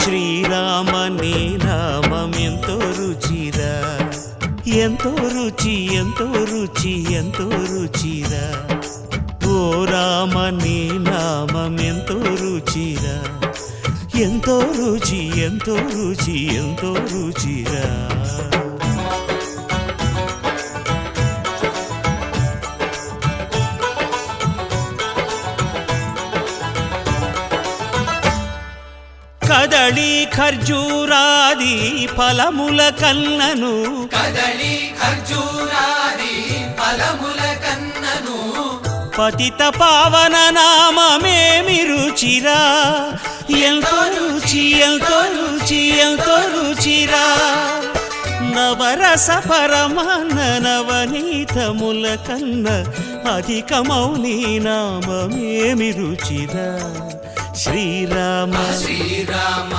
శ్రీరామ నీ నామం ఎంతో రుచిరా, ఎంతో రుచి ఎంతో రుచి ఎంతో రుచిరా. ఓ రామ నీ నామం ఎంతో రుచిరా, ఎంతో రుచి ఎంతో రుచి ఎంతో రుచిరా. కదళి ఖర్జూరాది ఫలముల కన్నను, కదళి ఖర్జూరాది ఫలముల కన్నను, పతిత పావన నామమేమి రుచిరా, ఎంతో రుచి ఎంతో రుచి ఎంతో రుచిరా. నవరస పరమాన్న నవనీతముల కన్న అధికమౌ నీ నామమేమి రుచిరా. శ్రీరామ శ్రీరామ